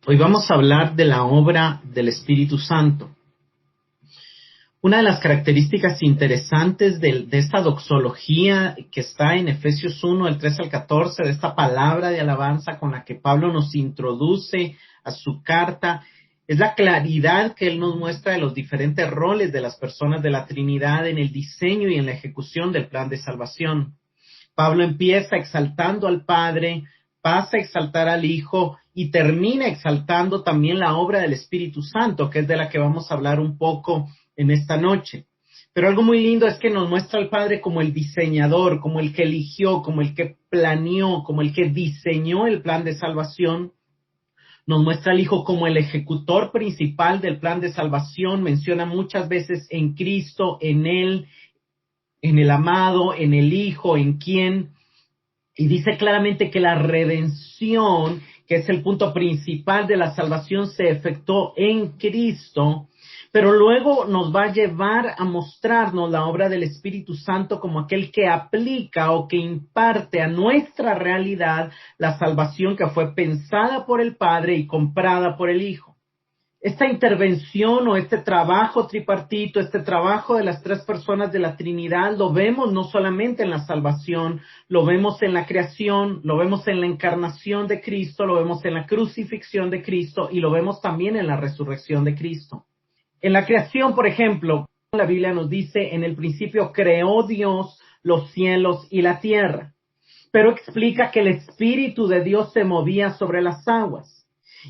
Hoy vamos a hablar de la obra del Espíritu Santo. Una de las características interesantes de esta doxología que está en Efesios 1, del 3 al 14, de esta palabra de alabanza con la que Pablo nos introduce a su carta, es la claridad que él nos muestra de los diferentes roles de las personas de la Trinidad en el diseño y en la ejecución del plan de salvación. Pablo empieza exaltando al Padre, pasa a exaltar al Hijo y termina exaltando también la obra del Espíritu Santo, que es de la que vamos a hablar un poco en esta noche. Pero algo muy lindo es que nos muestra al Padre como el diseñador, como el que eligió, como el que planeó, como el que diseñó el plan de salvación. Nos muestra al Hijo como el ejecutor principal del plan de salvación. Menciona muchas veces en Cristo, en Él, en el amado, en el Hijo, en quién. Y dice claramente que la redención, que es el punto principal de la salvación, se efectuó en Cristo, pero luego nos va a llevar a mostrarnos la obra del Espíritu Santo como aquel que aplica o que imparte a nuestra realidad la salvación que fue pensada por el Padre y comprada por el Hijo. Esta intervención o este trabajo tripartito, este trabajo de las tres personas de la Trinidad, lo vemos no solamente en la salvación, lo vemos en la creación, lo vemos en la encarnación de Cristo, lo vemos en la crucifixión de Cristo y lo vemos también en la resurrección de Cristo. En la creación, por ejemplo, la Biblia nos dice, en el principio creó Dios los cielos y la tierra, pero explica que el Espíritu de Dios se movía sobre las aguas.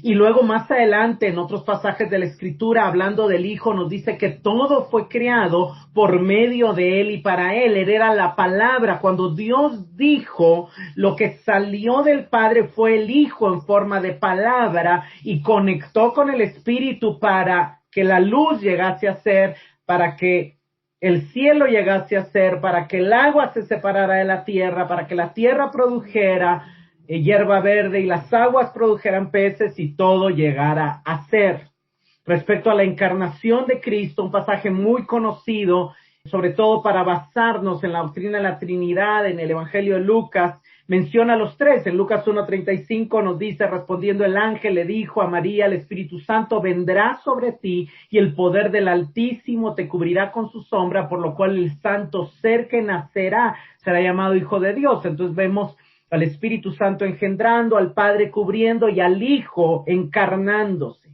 Y luego más adelante en otros pasajes de la Escritura, hablando del Hijo, nos dice que todo fue creado por medio de Él y para Él. Él era la palabra. Cuando Dios dijo, lo que salió del Padre fue el Hijo en forma de palabra y conectó con el Espíritu para que la luz llegase a ser, para que el cielo llegase a ser, para que el agua se separara de la tierra, para que la tierra produjera hierba verde y las aguas produjeran peces y todo llegara a ser. Respecto a la encarnación de Cristo, un pasaje muy conocido, sobre todo para basarnos en la doctrina de la Trinidad, en el Evangelio de Lucas, menciona a los tres. En Lucas 1:35 nos dice, respondiendo el ángel le dijo a María, el Espíritu Santo vendrá sobre ti y el poder del Altísimo te cubrirá con su sombra, por lo cual el santo ser que nacerá será llamado Hijo de Dios. Entonces vemos al Espíritu Santo engendrando, al Padre cubriendo y al Hijo encarnándose.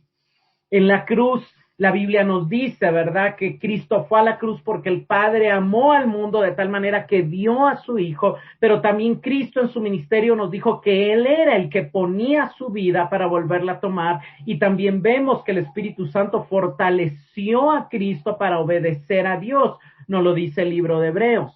En la cruz, la Biblia nos dice, ¿verdad?, que Cristo fue a la cruz porque el Padre amó al mundo de tal manera que dio a su Hijo, pero también Cristo en su ministerio nos dijo que Él era el que ponía su vida para volverla a tomar, y también vemos que el Espíritu Santo fortaleció a Cristo para obedecer a Dios, nos lo dice el libro de Hebreos.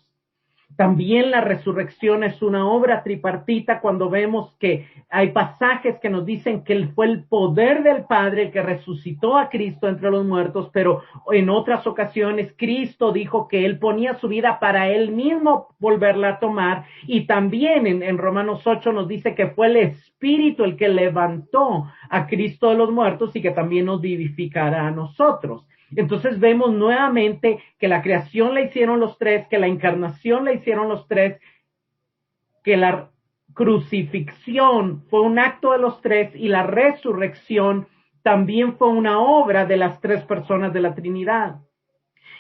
También la resurrección es una obra tripartita cuando vemos que hay pasajes que nos dicen que fue el poder del Padre el que resucitó a Cristo entre los muertos, pero en otras ocasiones Cristo dijo que Él ponía su vida para Él mismo volverla a tomar, y también en Romanos 8 nos dice que fue el Espíritu el que levantó a Cristo de los muertos y que también nos vivificará a nosotros. Entonces vemos nuevamente que la creación la hicieron los tres, que la encarnación la hicieron los tres, que la crucifixión fue un acto de los tres y la resurrección también fue una obra de las tres personas de la Trinidad.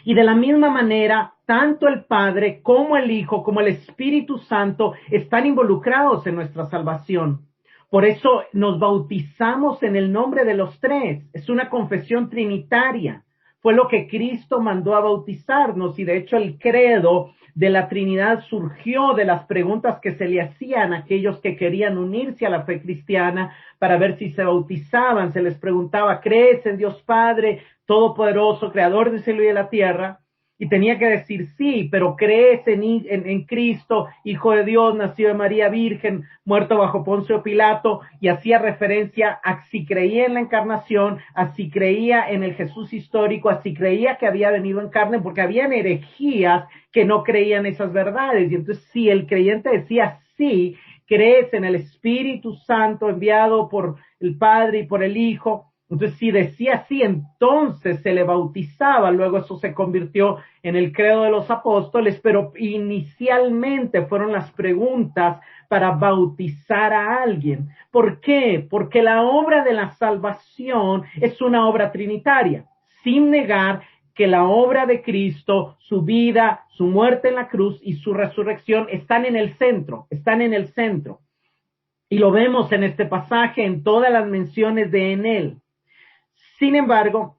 Y de la misma manera, tanto el Padre como el Hijo, como el Espíritu Santo están involucrados en nuestra salvación. Por eso nos bautizamos en el nombre de los tres. Es una confesión trinitaria. Fue lo que Cristo mandó a bautizarnos, y de hecho el credo de la Trinidad surgió de las preguntas que se le hacían a aquellos que querían unirse a la fe cristiana para ver si se bautizaban. Se les preguntaba, ¿crees en Dios Padre Todopoderoso, Creador del cielo y de la tierra? Y tenía que decir sí, pero ¿crees en Cristo, Hijo de Dios, nacido de María Virgen, muerto bajo Poncio Pilato? Y hacía referencia a si creía en la encarnación, a si creía en el Jesús histórico, a si creía que había venido en carne, porque habían herejías que no creían esas verdades. Y entonces si el creyente decía sí, crees en el Espíritu Santo enviado por el Padre y por el Hijo, Entonces, si decía así, entonces se le bautizaba. Luego eso se convirtió en el credo de los apóstoles, pero inicialmente fueron las preguntas para bautizar a alguien. ¿Por qué? Porque la obra de la salvación es una obra trinitaria, sin negar que la obra de Cristo, su vida, su muerte en la cruz y su resurrección están en el centro, Y lo vemos en este pasaje, en todas las menciones de en él. Sin embargo,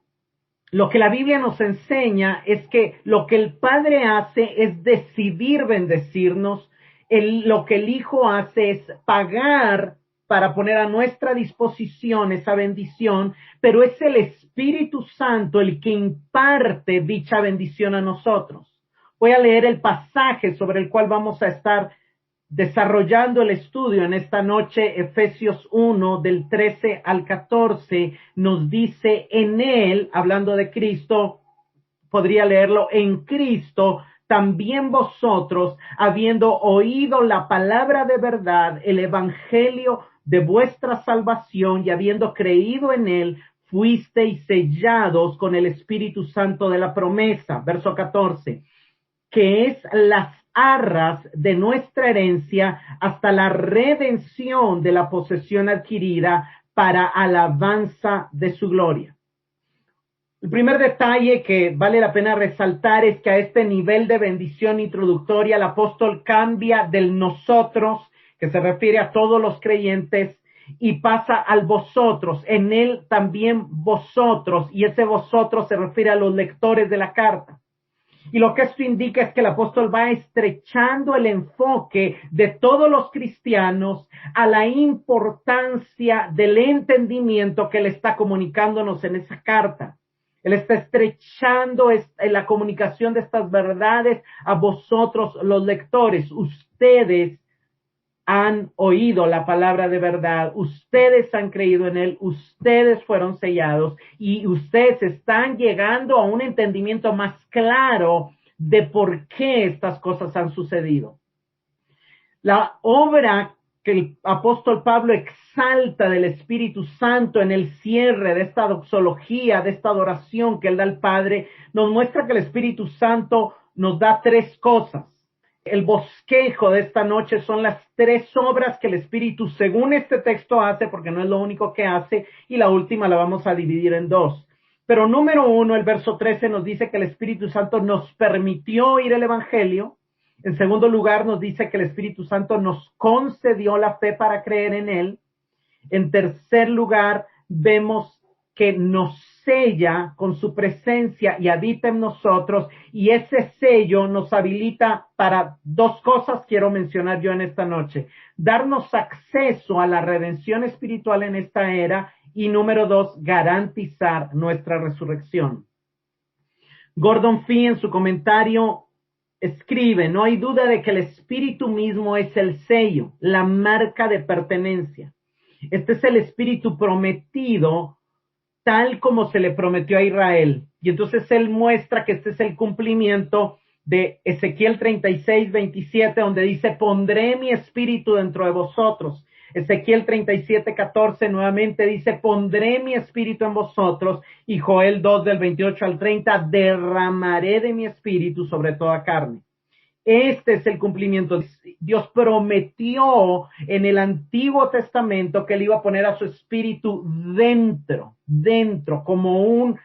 lo que la Biblia nos enseña es que lo que el Padre hace es decidir bendecirnos, lo que el Hijo hace es pagar para poner a nuestra disposición esa bendición, pero es el Espíritu Santo el que imparte dicha bendición a nosotros. Voy a leer el pasaje sobre el cual vamos a estar desarrollando el estudio en esta noche. Efesios 1, del 13 al 14, nos dice: en él, hablando de Cristo, podría leerlo: en Cristo también vosotros, habiendo oído la palabra de verdad, el evangelio de vuestra salvación, y habiendo creído en él, fuisteis sellados con el Espíritu Santo de la promesa. Verso 14, que es las arras de nuestra herencia hasta la redención de la posesión adquirida para alabanza de su gloria. El primer detalle que vale la pena resaltar es que a este nivel de bendición introductoria el apóstol cambia del nosotros, que se refiere a todos los creyentes, y pasa al vosotros. En él también vosotros, y ese vosotros se refiere a los lectores de la carta. Y lo que esto indica es que el apóstol va estrechando el enfoque de todos los cristianos a la importancia del entendimiento que él está comunicándonos en esa carta. Él está estrechando la comunicación de estas verdades a vosotros, los lectores. Ustedes han oído la palabra de verdad, ustedes han creído en él, ustedes fueron sellados y ustedes están llegando a un entendimiento más claro de por qué estas cosas han sucedido. La obra que el apóstol Pablo exalta del Espíritu Santo en el cierre de esta doxología, de esta adoración que él da al Padre, nos muestra que el Espíritu Santo nos da tres cosas. El bosquejo de esta noche son las tres obras que el Espíritu, según este texto, hace, porque no es lo único que hace, y la última la vamos a dividir en dos. Pero número 1, el verso 13 nos dice que el Espíritu Santo nos permitió oír el Evangelio. En segundo lugar, nos dice que el Espíritu Santo nos concedió la fe para creer en él. En tercer lugar, vemos que nos sella con su presencia y habita en nosotros, y ese sello nos habilita para dos cosas quiero mencionar yo en esta noche: darnos acceso a la redención espiritual en esta era, y número 2, garantizar nuestra resurrección. Gordon Fee en su comentario escribe: no hay duda de que el Espíritu mismo es el sello, la marca de pertenencia. Este es el Espíritu prometido, tal como se le prometió a Israel. Y entonces él muestra que este es el cumplimiento de Ezequiel 36:27, donde dice: pondré mi espíritu dentro de vosotros. Ezequiel 37:14 nuevamente dice: pondré mi espíritu en vosotros. Y Joel 2, del 28 al 30, derramaré de mi espíritu sobre toda carne. Este es el cumplimiento. Dios prometió en el Antiguo Testamento que él iba a poner a su espíritu dentro, como un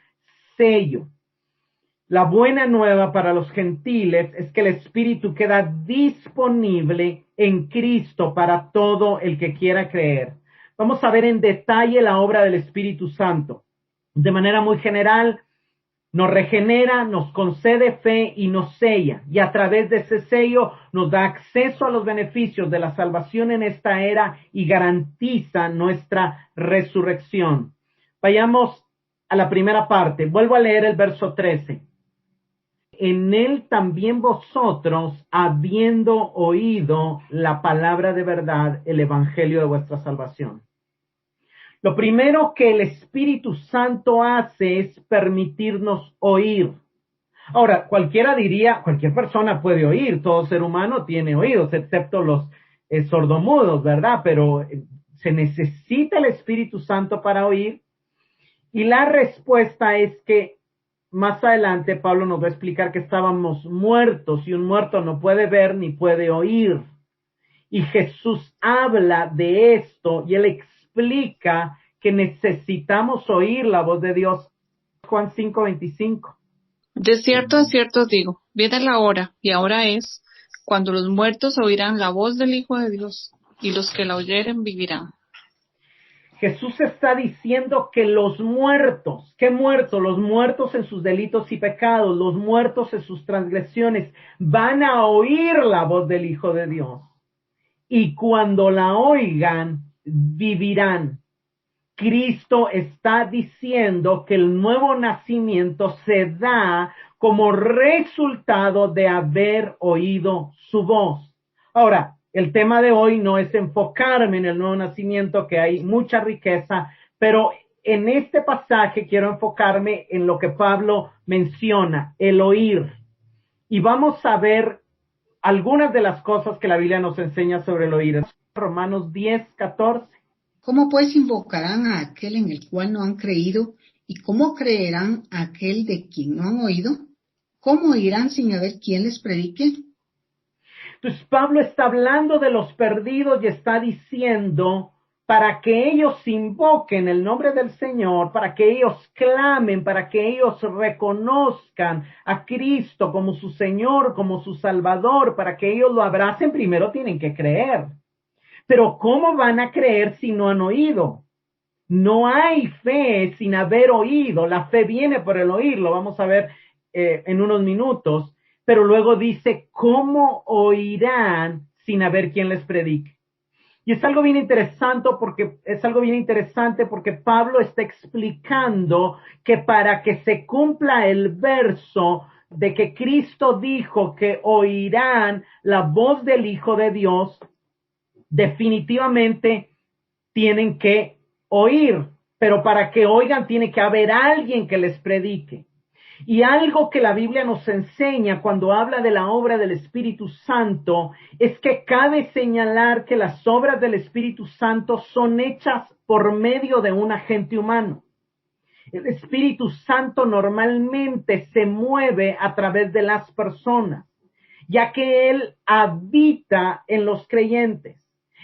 sello. La buena nueva para los gentiles es que el espíritu queda disponible en Cristo para todo el que quiera creer. Vamos a ver en detalle la obra del Espíritu Santo. De manera muy general, nos regenera, nos concede fe y nos sella, y a través de ese sello nos da acceso a los beneficios de la salvación en esta era y garantiza nuestra resurrección. Vayamos a la primera parte. Vuelvo a leer el verso 13. En él también vosotros, habiendo oído la palabra de verdad, el evangelio de vuestra salvación. Lo primero que el Espíritu Santo hace es permitirnos oír. Ahora, cualquier persona puede oír, todo ser humano tiene oídos, excepto los sordomudos, ¿verdad? Pero se necesita el Espíritu Santo para oír. Y la respuesta es que más adelante Pablo nos va a explicar que estábamos muertos y un muerto no puede ver ni puede oír. Y Jesús habla de esto y él explica que necesitamos oír la voz de Dios. Juan 5:25. De cierto os digo, viene la hora, y ahora es, cuando los muertos oirán la voz del Hijo de Dios, y los que la oyeren vivirán. Jesús está diciendo que los muertos, ¿qué muertos? Los muertos en sus delitos y pecados, los muertos en sus transgresiones, van a oír la voz del Hijo de Dios. Y cuando la oigan, vivirán. Cristo está diciendo que el nuevo nacimiento se da como resultado de haber oído su voz. Ahora, el tema de hoy no es enfocarme en el nuevo nacimiento, que hay mucha riqueza, pero en este pasaje quiero enfocarme en lo que Pablo menciona, el oír. Y vamos a ver algunas de las cosas que la Biblia nos enseña sobre el oír. Romanos 10:14. ¿Cómo pues invocarán a aquel en el cual no han creído? ¿Y cómo creerán a aquel de quien no han oído? ¿Cómo oirán sin haber quien les predique? Entonces Pablo está hablando de los perdidos y está diciendo para que ellos invoquen el nombre del Señor, para que ellos clamen, para que ellos reconozcan a Cristo como su Señor, como su Salvador, para que ellos lo abracen, primero tienen que creer. Pero ¿cómo van a creer si no han oído? No hay fe sin haber oído. La fe viene por el oír, lo vamos a ver en unos minutos. Pero luego dice, ¿cómo oirán sin haber quien les predique? Y es algo bien interesante porque Pablo está explicando que para que se cumpla el verso de que Cristo dijo que oirán la voz del Hijo de Dios, definitivamente tienen que oír, pero para que oigan tiene que haber alguien que les predique. Y algo que la Biblia nos enseña cuando habla de la obra del Espíritu Santo es que cabe señalar que las obras del Espíritu Santo son hechas por medio de un agente humano. El Espíritu Santo normalmente se mueve a través de las personas, ya que Él habita en los creyentes.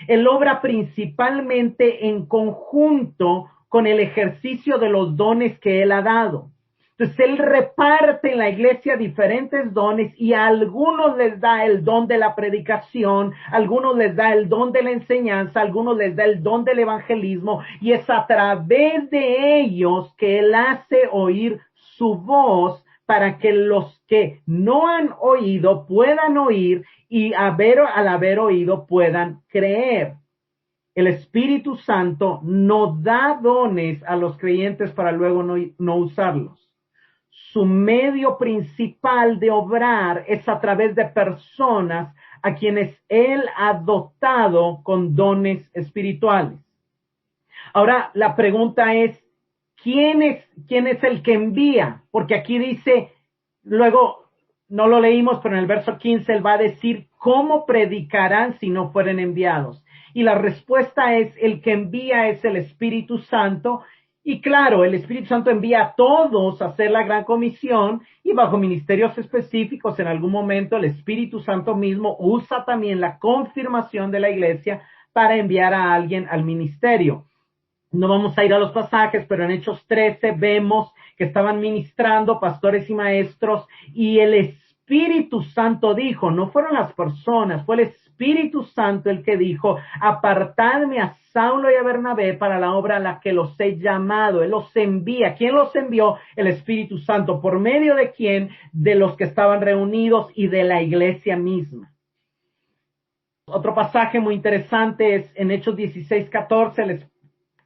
Él obra principalmente en conjunto con el ejercicio de los dones que Él ha dado. Entonces, Él reparte en la iglesia diferentes dones y a algunos les da el don de la predicación, a algunos les da el don de la enseñanza, a algunos les da el don del evangelismo, y es a través de ellos que Él hace oír su voz para que los que no han oído puedan oír y al haber oído puedan creer. El Espíritu Santo no da dones a los creyentes para luego no usarlos. Su medio principal de obrar es a través de personas a quienes Él ha dotado con dones espirituales. Ahora, la pregunta es, ¿quién es el que envía? Porque aquí dice, luego no lo leímos, pero en el verso 15 Él va a decir, ¿cómo predicarán si no fueren enviados? Y la respuesta es, el que envía es el Espíritu Santo. Y claro, el Espíritu Santo envía a todos a hacer la gran comisión y bajo ministerios específicos en algún momento el Espíritu Santo mismo usa también la confirmación de la iglesia para enviar a alguien al ministerio. No vamos a ir a los pasajes, pero en Hechos 13 vemos que estaban ministrando pastores y maestros y el Espíritu Santo dijo, no fueron las personas, fue el Espíritu Santo el que dijo, apartadme a Saulo y a Bernabé para la obra a la que los he llamado. Él los envía. ¿Quién los envió? El Espíritu Santo. ¿Por medio de quién? De los que estaban reunidos y de la iglesia misma. Otro pasaje muy interesante es en Hechos 16:14.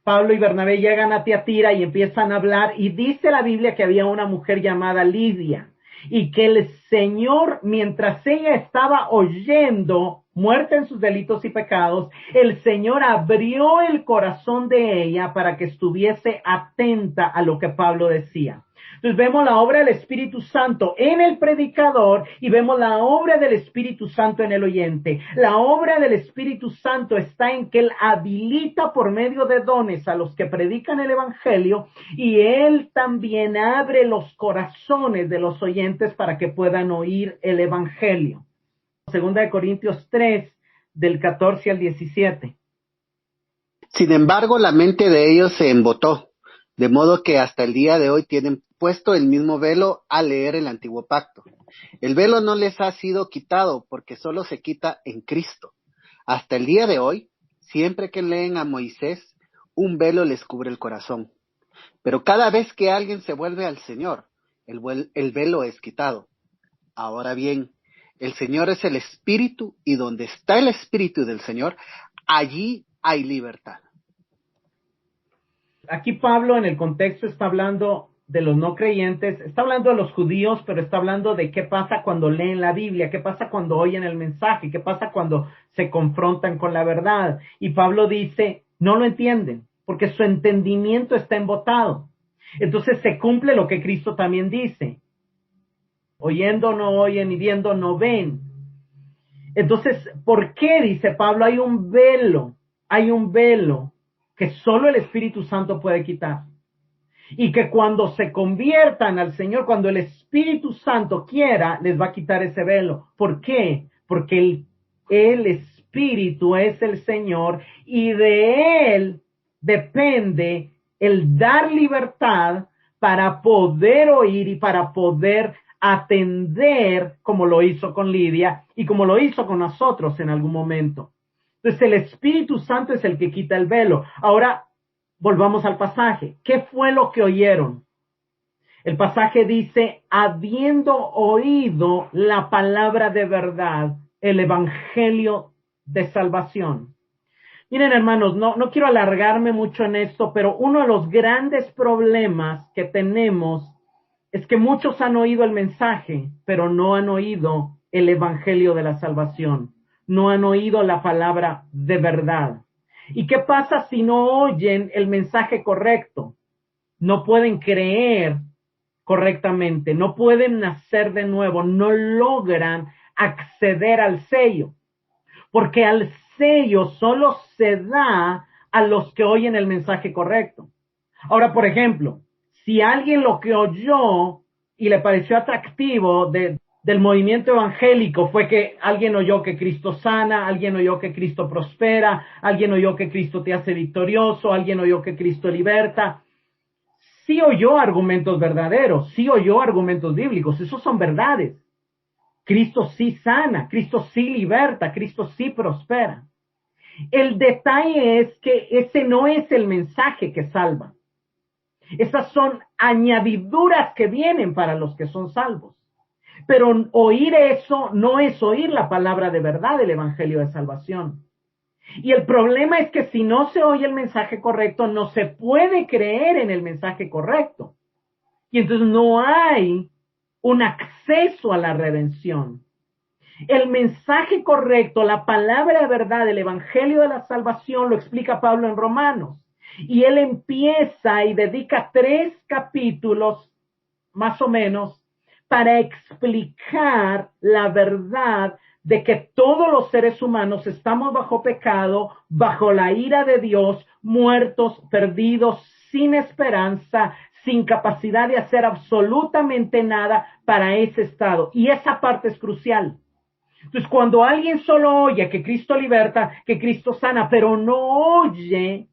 Pablo y Bernabé llegan a Tiatira y empiezan a hablar y dice la Biblia que había una mujer llamada Lidia y que el Señor, mientras ella estaba oyendo, muerta en sus delitos y pecados, el Señor abrió el corazón de ella para que estuviese atenta a lo que Pablo decía. Entonces vemos la obra del Espíritu Santo en el predicador y vemos la obra del Espíritu Santo en el oyente. La obra del Espíritu Santo está en que Él habilita por medio de dones a los que predican el Evangelio y Él también abre los corazones de los oyentes para que puedan oír el Evangelio. Segunda de Corintios 3, del 14 al 17. Sin embargo, la mente de ellos se embotó, de modo que hasta el día de hoy tienen puesto el mismo velo al leer el antiguo pacto. El velo no les ha sido quitado porque solo se quita en Cristo. Hasta el día de hoy, siempre que leen a Moisés, un velo les cubre el corazón. Pero cada vez que alguien se vuelve al Señor, el velo es quitado. Ahora bien, el Señor es el Espíritu y donde está el Espíritu del Señor, allí hay libertad. Aquí Pablo en el contexto está hablando de los no creyentes, está hablando de los judíos, pero está hablando de qué pasa cuando leen la Biblia, qué pasa cuando oyen el mensaje, qué pasa cuando se confrontan con la verdad. Y Pablo dice, no lo entienden, porque su entendimiento está embotado. Entonces se cumple lo que Cristo también dice. Oyendo no oyen y viendo no ven. Entonces, ¿por qué? Dice Pablo, hay un velo que solo el Espíritu Santo puede quitar. Y que cuando se conviertan al Señor, cuando el Espíritu Santo quiera, les va a quitar ese velo. ¿Por qué? Porque el Espíritu es el Señor y de Él depende el dar libertad para poder oír y para poder atender, como lo hizo con Lidia y como lo hizo con nosotros en algún momento. Entonces el Espíritu Santo es el que quita el velo. Ahora, volvamos al pasaje. ¿Qué fue lo que oyeron? El pasaje dice, habiendo oído la palabra de verdad, el evangelio de salvación. Miren, hermanos, no quiero alargarme mucho en esto, pero uno de los grandes problemas que tenemos es que muchos han oído el mensaje, pero no han oído el evangelio de la salvación. No han oído la palabra de verdad. ¿Y qué pasa si no oyen el mensaje correcto? No pueden creer correctamente, no pueden nacer de nuevo, no logran acceder al sello, porque al sello solo se da a los que oyen el mensaje correcto. Ahora, por ejemplo, si alguien lo que oyó y le pareció atractivo del movimiento evangélico fue que alguien oyó que Cristo sana, alguien oyó que Cristo prospera, alguien oyó que Cristo te hace victorioso, alguien oyó que Cristo liberta. Sí oyó argumentos verdaderos, sí oyó argumentos bíblicos, esos son verdades. Cristo sí sana, Cristo sí liberta, Cristo sí prospera. El detalle es que ese no es el mensaje que salva. Esas son añadiduras que vienen para los que son salvos. Pero oír eso no es oír la palabra de verdad del evangelio de salvación. Y el problema es que si no se oye el mensaje correcto, no se puede creer en el mensaje correcto. Y entonces no hay un acceso a la redención. El mensaje correcto, la palabra de verdad, el evangelio de la salvación, lo explica Pablo en Romanos. Y él empieza y dedica 3 capítulos, más o menos, para explicar la verdad de que todos los seres humanos estamos bajo pecado, bajo la ira de Dios, muertos, perdidos, sin esperanza, sin capacidad de hacer absolutamente nada para ese estado. Y esa parte es crucial. Entonces, cuando alguien solo oye que Cristo liberta, que Cristo sana, pero no oye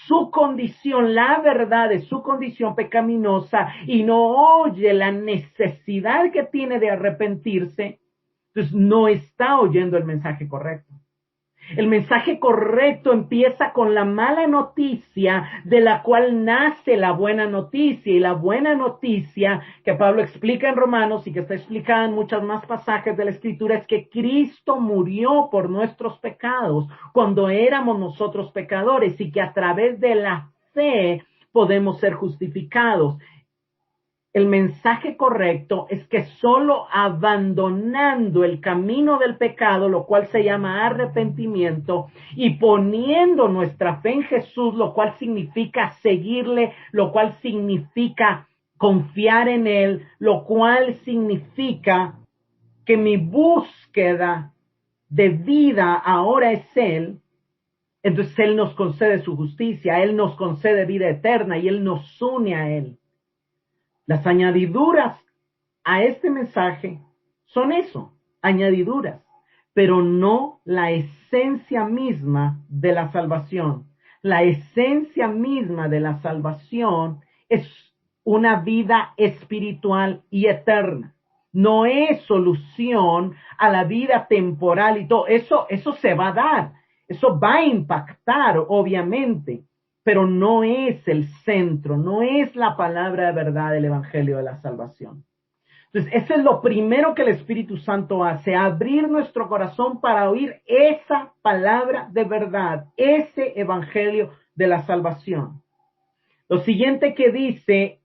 su condición, la verdad de su condición pecaminosa, y no oye la necesidad que tiene de arrepentirse, entonces no está oyendo el mensaje correcto. El mensaje correcto empieza con la mala noticia de la cual nace la buena noticia, y la buena noticia que Pablo explica en Romanos y que está explicada en muchos más pasajes de la Escritura es que Cristo murió por nuestros pecados cuando éramos nosotros pecadores y que a través de la fe podemos ser justificados. el mensaje correcto es que solo abandonando el camino del pecado, lo cual se llama arrepentimiento, y poniendo nuestra fe en Jesús, lo cual significa seguirle, lo cual significa confiar en Él, lo cual significa que mi búsqueda de vida ahora es Él. Entonces Él nos concede su justicia, Él nos concede vida eterna y Él nos une a Él. Las añadiduras a este mensaje son eso, añadiduras, pero no la esencia misma de la salvación. La esencia misma de la salvación es una vida espiritual y eterna. No es solución a la vida temporal y todo. Eso se va a dar. Eso va a impactar, obviamente, pero no es el centro, no es la palabra de verdad del Evangelio de la salvación. Entonces, eso es lo primero que el Espíritu Santo hace, abrir nuestro corazón para oír esa palabra de verdad, ese Evangelio de la salvación. Lo siguiente que dice,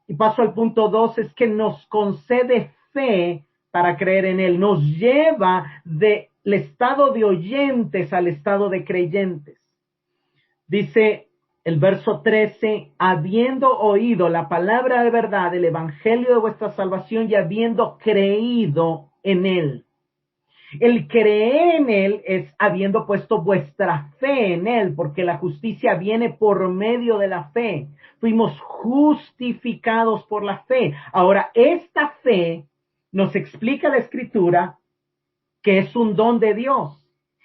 y paso al punto 2, es que nos concede fe para creer en Él, nos lleva del estado de oyentes al estado de creyentes. Dice el verso 13, habiendo oído la palabra de verdad, el evangelio de vuestra salvación y habiendo creído en Él. El creer en Él es habiendo puesto vuestra fe en Él, porque la justicia viene por medio de la fe. Fuimos justificados por la fe. Ahora, esta fe nos explica la Escritura que es un don de Dios.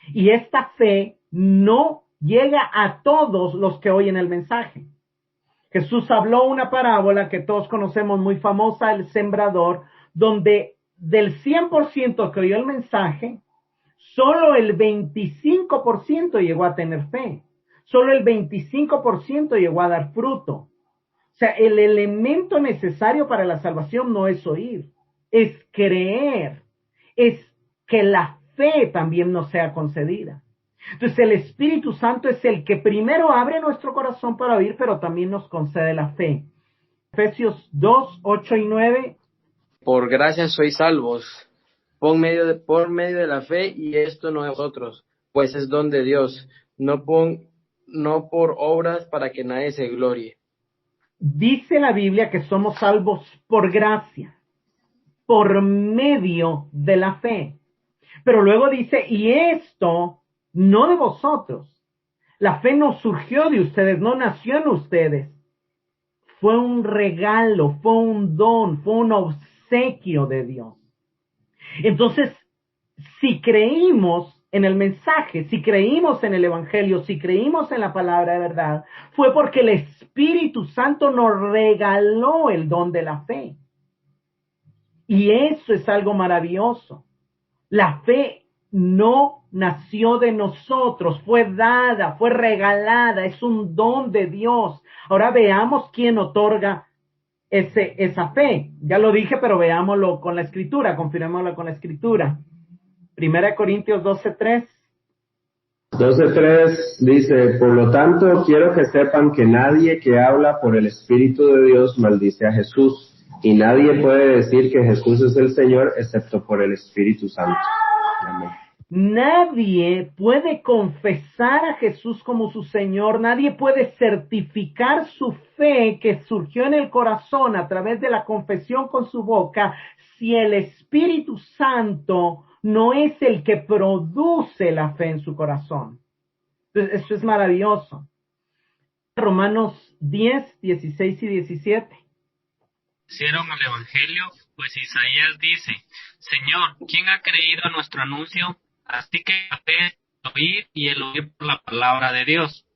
Y esta fe no llega a todos los que oyen el mensaje. Jesús habló una parábola que todos conocemos, muy famosa, el sembrador, donde del 100% que oyó el mensaje, solo el 25% llegó a tener fe. Solo el 25% llegó a dar fruto. O sea, el elemento necesario para la salvación no es oír, es creer, es que la fe también nos sea concedida. Entonces el Espíritu Santo es el que primero abre nuestro corazón para oír, pero también nos concede la fe. Efesios 2, 8 y 9. Por gracia sois salvos, por medio de la fe, y esto no es vosotros, pues es don de Dios, no por obras para que nadie se glorie. Dice la Biblia que somos salvos por gracia, por medio de la fe. Pero luego dice, y esto no de vosotros. La fe no surgió de ustedes, no nació en ustedes. Fue un regalo, fue un don, fue un obsequio de Dios. Entonces, si creímos en el mensaje, si creímos en el Evangelio, si creímos en la palabra de verdad, fue porque el Espíritu Santo nos regaló el don de la fe. Y eso es algo maravilloso. La fe no nació de nosotros, fue dada, fue regalada, es un don de Dios. Ahora veamos quién otorga esa fe. Ya lo dije, pero veámoslo con la Escritura, confirmémoslo con la Escritura. 1 Corintios 12:3. 12:3 dice, por lo tanto, quiero que sepan que nadie que habla por el Espíritu de Dios maldice a Jesús, y nadie puede decir que Jesús es el Señor excepto por el Espíritu Santo. Amén. Nadie puede confesar a Jesús como su Señor, nadie puede certificar su fe que surgió en el corazón a través de la confesión con su boca si el Espíritu Santo no es el que produce la fe en su corazón. Entonces, eso es maravilloso. Romanos 10, 16 y 17. Hicieron al Evangelio, pues Isaías dice, Señor, ¿quién ha creído a nuestro anuncio? Así que la fe es el oír y el oír por la palabra de Dios.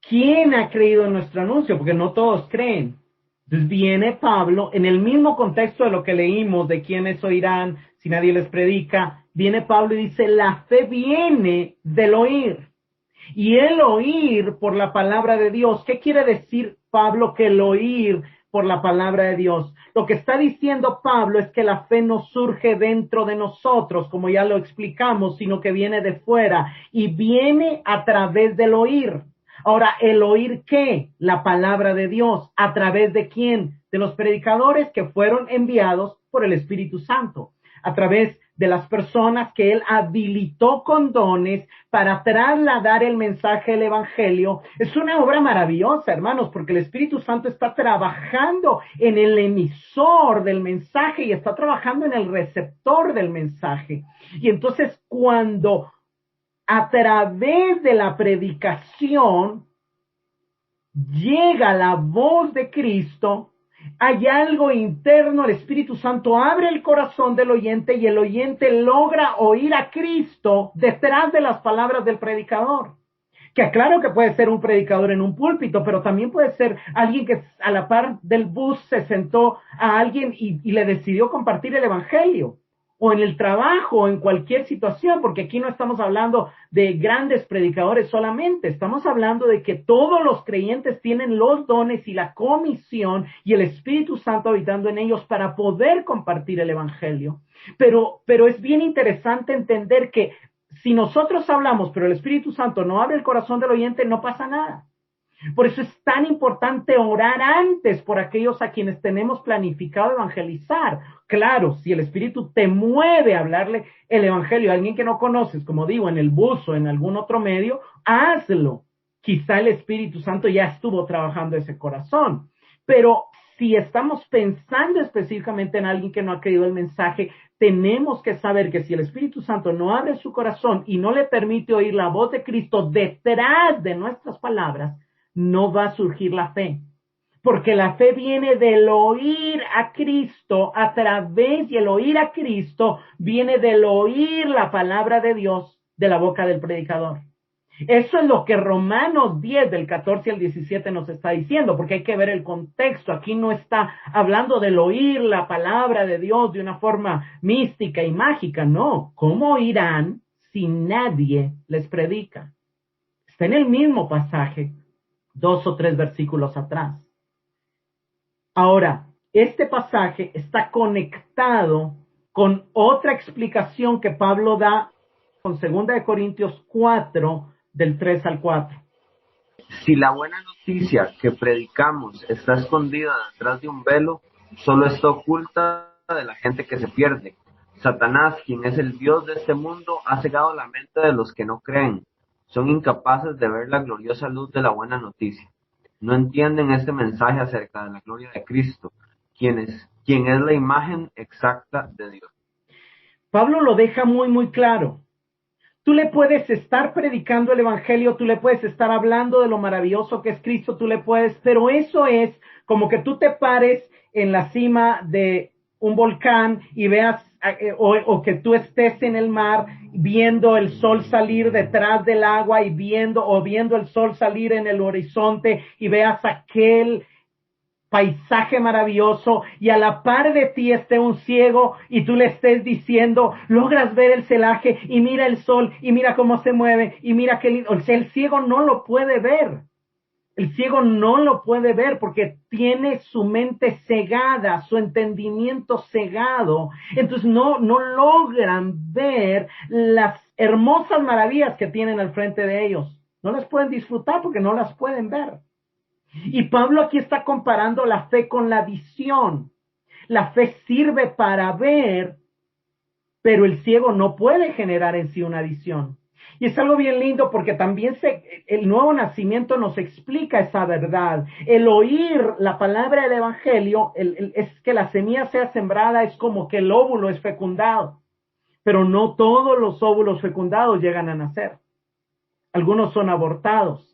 ¿Quién ha creído en nuestro anuncio? Porque no todos creen. Entonces viene Pablo, en el mismo contexto de lo que leímos, de quiénes oirán si nadie les predica, viene Pablo y dice, la fe viene del oír. Y el oír por la palabra de Dios. ¿Qué quiere decir Pablo que el oír por la palabra de Dios? Lo que está diciendo Pablo es que la fe no surge dentro de nosotros, como ya lo explicamos, sino que viene de fuera y viene a través del oír. Ahora, ¿el oír qué? La palabra de Dios. ¿A través de quién? De los predicadores que fueron enviados por el Espíritu Santo. A través de las personas que Él habilitó con dones para trasladar el mensaje del Evangelio. Es una obra maravillosa, hermanos, porque el Espíritu Santo está trabajando en el emisor del mensaje y está trabajando en el receptor del mensaje. Y entonces, cuando a través de la predicación llega la voz de Cristo, hay algo interno, el Espíritu Santo abre el corazón del oyente y el oyente logra oír a Cristo detrás de las palabras del predicador. Que claro que puede ser un predicador en un púlpito, pero también puede ser alguien que a la par del bus se sentó a alguien y le decidió compartir el Evangelio. O en el trabajo, o en cualquier situación, porque aquí no estamos hablando de grandes predicadores solamente, estamos hablando de que todos los creyentes tienen los dones y la comisión y el Espíritu Santo habitando en ellos para poder compartir el Evangelio. Pero es bien interesante entender que si nosotros hablamos, pero el Espíritu Santo no abre el corazón del oyente, no pasa nada. Por eso es tan importante orar antes por aquellos a quienes tenemos planificado evangelizar. Claro, si el Espíritu te mueve a hablarle el Evangelio a alguien que no conoces, como digo, en el bus o en algún otro medio, hazlo. Quizá el Espíritu Santo ya estuvo trabajando ese corazón. Pero si estamos pensando específicamente en alguien que no ha creído el mensaje, tenemos que saber que si el Espíritu Santo no abre su corazón y no le permite oír la voz de Cristo detrás de nuestras palabras, no va a surgir la fe, porque la fe viene del oír a Cristo a través, y el oír a Cristo viene del oír la palabra de Dios de la boca del predicador. Eso es lo que Romanos 10 del 14 al 17 nos está diciendo, porque hay que ver el contexto. Aquí no está hablando del oír la palabra de Dios de una forma mística y mágica, no. ¿Cómo oirán si nadie les predica? Está en el mismo pasaje, 2 o 3 versículos atrás. Ahora, este pasaje está conectado con otra explicación que Pablo da con 2 de Corintios 4, del 3 al 4. Si la buena noticia que predicamos está escondida detrás de un velo, solo está oculta de la gente que se pierde. Satanás, quien es el Dios de este mundo, ha cegado la mente de los que no creen. Son incapaces de ver la gloriosa luz de la buena noticia. No entienden este mensaje acerca de la gloria de Cristo, quien es la imagen exacta de Dios. Pablo lo deja muy claro. Tú le puedes estar predicando el Evangelio, tú le puedes estar hablando de lo maravilloso que es Cristo, pero eso es como que tú te pares en la cima de un volcán y veas, o que tú estés en el mar viendo el sol salir detrás del agua y viendo el sol salir en el horizonte y veas aquel paisaje maravilloso y a la par de ti esté un ciego y tú le estés diciendo, logras ver el celaje y mira el sol y mira cómo se mueve y mira qué lindo. O sea, el ciego no lo puede ver. El ciego no lo puede ver porque tiene su mente cegada, su entendimiento cegado. Entonces no logran ver las hermosas maravillas que tienen al frente de ellos. No las pueden disfrutar porque no las pueden ver. Y Pablo aquí está comparando la fe con la visión. La fe sirve para ver, pero el ciego no puede generar en sí una visión. Y es algo bien lindo porque también el nuevo nacimiento nos explica esa verdad. El oír la palabra del Evangelio, es que la semilla sea sembrada, es como que el óvulo es fecundado. Pero no todos los óvulos fecundados llegan a nacer. Algunos son abortados.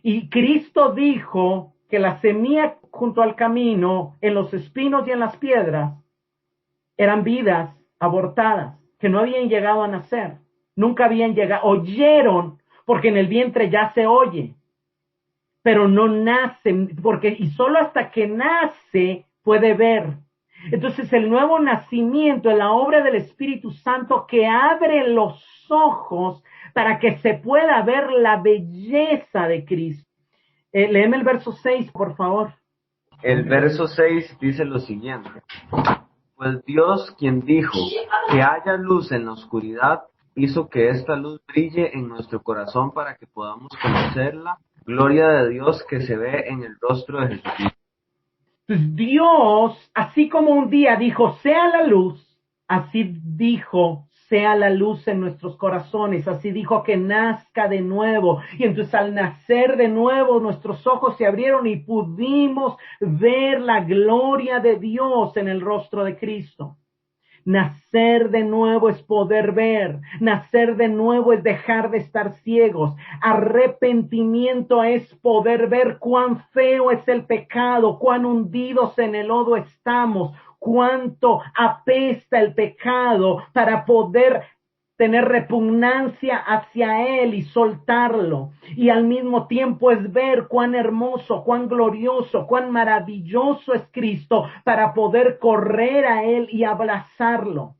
Y Cristo dijo que la semilla junto al camino, en los espinos y en las piedras, eran vidas abortadas, que no habían llegado a nacer. Nunca habían llegado, oyeron, porque en el vientre ya se oye, pero no nacen, y solo hasta que nace puede ver. Entonces el nuevo nacimiento es la obra del Espíritu Santo que abre los ojos para que se pueda ver la belleza de Cristo. Léeme el verso 6, por favor. El verso 6 dice lo siguiente: pues Dios, quien dijo que haya luz en la oscuridad, hizo que esta luz brille en nuestro corazón para que podamos conocerla gloria de Dios que se ve en el rostro de Jesucristo. Pues Dios, así como un día dijo, sea la luz, así dijo, sea la luz en nuestros corazones, así dijo que nazca de nuevo. Y entonces al nacer de nuevo, nuestros ojos se abrieron y pudimos ver la gloria de Dios en el rostro de Cristo. Nacer de nuevo es poder ver. Nacer de nuevo es dejar de estar ciegos. Arrepentimiento es poder ver cuán feo es el pecado, cuán hundidos en el lodo estamos, cuánto apesta el pecado para poder tener repugnancia hacia él y soltarlo. Y al mismo tiempo es ver cuán hermoso, cuán glorioso, cuán maravilloso es Cristo para poder correr a él y abrazarlo.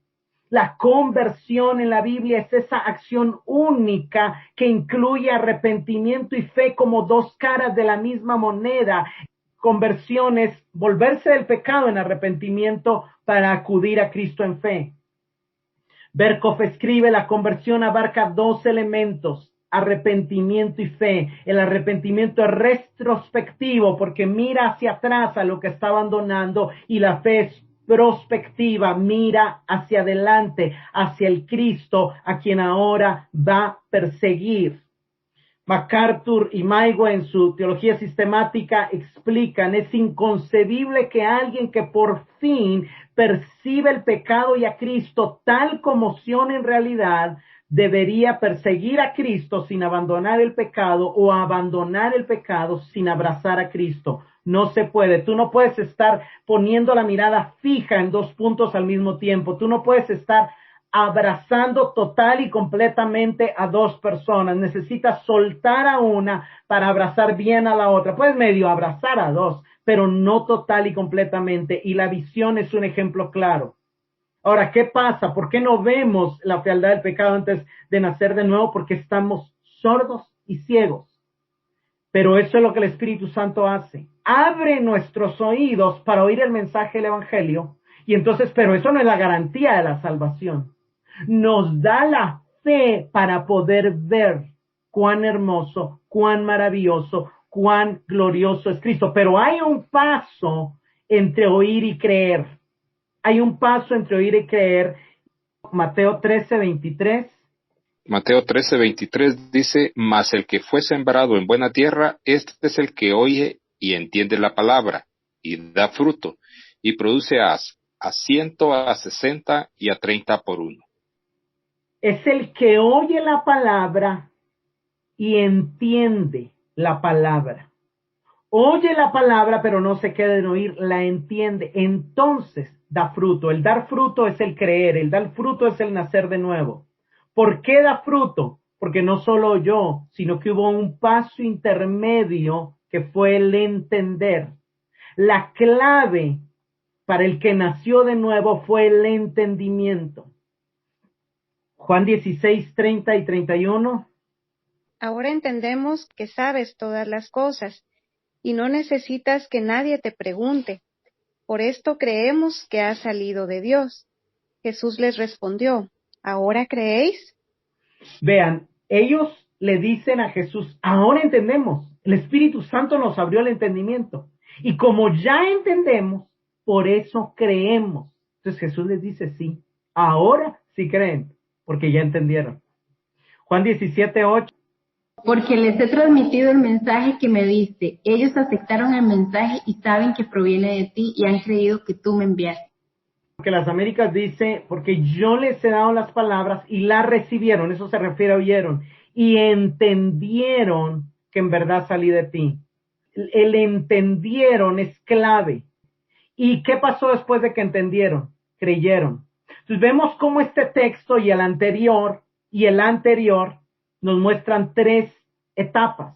La conversión en la Biblia es esa acción única que incluye arrepentimiento y fe como dos caras de la misma moneda. Conversión es volverse del pecado en arrepentimiento para acudir a Cristo en fe. Berkhoff escribe, la conversión abarca dos elementos, arrepentimiento y fe. El arrepentimiento es retrospectivo porque mira hacia atrás a lo que está abandonando, y la fe es prospectiva, mira hacia adelante, hacia el Cristo a quien ahora va a perseguir. MacArthur y Maigo en su teología sistemática explican, es inconcebible que alguien que por fin percibe el pecado y a Cristo tal como son en realidad, debería perseguir a Cristo sin abandonar el pecado o abandonar el pecado sin abrazar a Cristo. No se puede. Tú no puedes estar poniendo la mirada fija en dos puntos al mismo tiempo. Tú no puedes estar abrazando total y completamente a dos personas. Necesitas soltar a una para abrazar bien a la otra. Puedes medio abrazar a dos, pero no total y completamente. Y la visión es un ejemplo claro. Ahora, ¿qué pasa? ¿Por qué no vemos la fealdad del pecado antes de nacer de nuevo? Porque estamos sordos y ciegos. Pero eso es lo que el Espíritu Santo hace. Abre nuestros oídos para oír el mensaje del Evangelio. Y entonces, pero eso no es la garantía de la salvación. Nos da la fe para poder ver cuán hermoso, cuán maravilloso, cuán glorioso es Cristo. Pero hay un paso entre oír y creer. Hay un paso entre oír y creer. Mateo 13:23. Mateo 13:23 dice, mas el que fue sembrado en buena tierra, este es el que oye y entiende la palabra, y da fruto, y produce a 100, a 60 y a 30 por uno. Es el que oye la palabra y entiende la palabra. Oye la palabra, pero no se queda en oír, la entiende. Entonces da fruto. El dar fruto es el creer, el dar fruto es el nacer de nuevo. ¿Por qué da fruto? Porque no solo oyó, sino que hubo un paso intermedio que fue el entender. La clave para el que nació de nuevo fue el entendimiento. Juan 16, 30 y 31. Ahora entendemos que sabes todas las cosas y no necesitas que nadie te pregunte. Por esto creemos que has salido de Dios. Jesús les respondió, ¿ahora creéis? Vean, ellos le dicen a Jesús, ahora entendemos. El Espíritu Santo nos abrió el entendimiento. Y como ya entendemos, por eso creemos. Entonces Jesús les dice, sí, ahora sí creen, porque ya entendieron. Juan 17, 8. Porque les he transmitido el mensaje que me diste. Ellos aceptaron el mensaje y saben que proviene de ti y han creído que tú me enviaste. Porque las Américas dice, porque yo les he dado las palabras y las recibieron, eso se refiere a oyeron, y entendieron que en verdad salí de ti. El entendieron es clave. ¿Y qué pasó después de que entendieron? Creyeron. Entonces vemos cómo este texto y el anterior nos muestran tres etapas: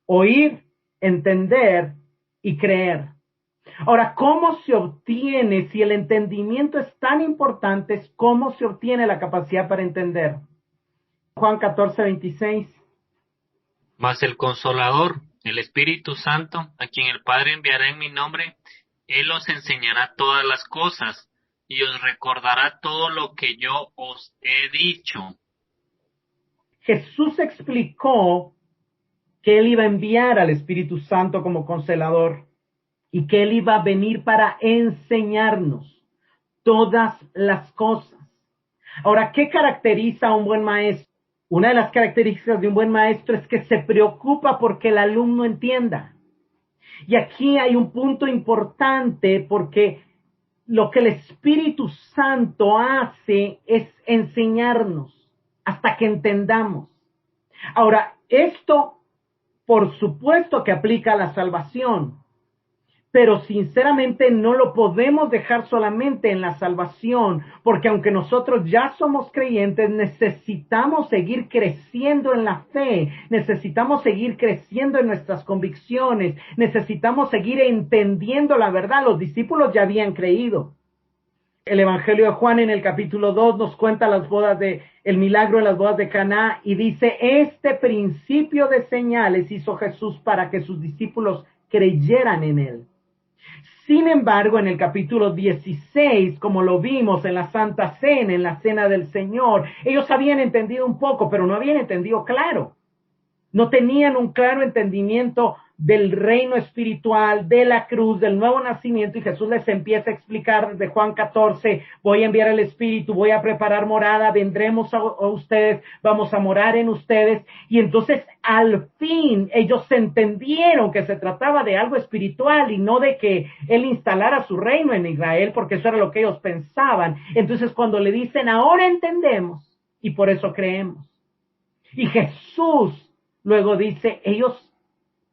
oír, entender y creer. Ahora, ¿cómo se obtiene, si el entendimiento es tan importante, cómo se obtiene la capacidad para entender? Juan 14:26. Mas el Consolador, el Espíritu Santo, a quien el Padre enviará en mi nombre, Él os enseñará todas las cosas y os recordará todo lo que yo os he dicho. Jesús explicó que Él iba a enviar al Espíritu Santo como consolador y que Él iba a venir para enseñarnos todas las cosas. Ahora, ¿qué caracteriza a un buen maestro? Una de las características de un buen maestro es que se preocupa porque el alumno entienda. Y aquí hay un punto importante porque lo que el Espíritu Santo hace es enseñarnos hasta que entendamos. Ahora, esto por supuesto que aplica a la salvación, pero sinceramente no lo podemos dejar solamente en la salvación, porque aunque nosotros ya somos creyentes, necesitamos seguir creciendo en la fe, necesitamos seguir creciendo en nuestras convicciones, necesitamos seguir entendiendo la verdad. Los discípulos ya habían creído. El Evangelio de Juan en el capítulo 2 nos cuenta el milagro en las bodas de Caná y dice, este principio de señales hizo Jesús para que sus discípulos creyeran en él. Sin embargo, en el capítulo 16, como lo vimos en la Santa Cena, en la Cena del Señor, ellos habían entendido un poco, pero no habían entendido claro. No tenían un claro entendimiento del reino espiritual, de la cruz, del nuevo nacimiento, y Jesús les empieza a explicar desde Juan 14, voy a enviar el Espíritu, voy a preparar morada, vendremos a ustedes, vamos a morar en ustedes, y entonces al fin ellos entendieron que se trataba de algo espiritual y no de que Él instalara su reino en Israel, porque eso era lo que ellos pensaban. Entonces cuando le dicen, ahora entendemos, y por eso creemos. Y Jesús luego dice, ellos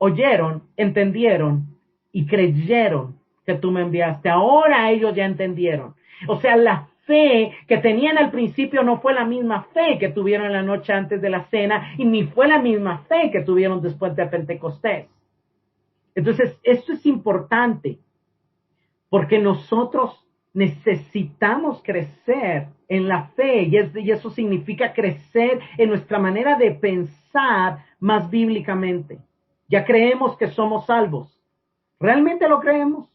oyeron, entendieron y creyeron que tú me enviaste. Ahora ellos ya entendieron. O sea, la fe que tenían al principio no fue la misma fe que tuvieron la noche antes de la cena y ni fue la misma fe que tuvieron después de Pentecostés. Entonces, esto es importante porque nosotros necesitamos crecer en la fe y eso significa crecer en nuestra manera de pensar más bíblicamente. Ya creemos que somos salvos. ¿Realmente lo creemos?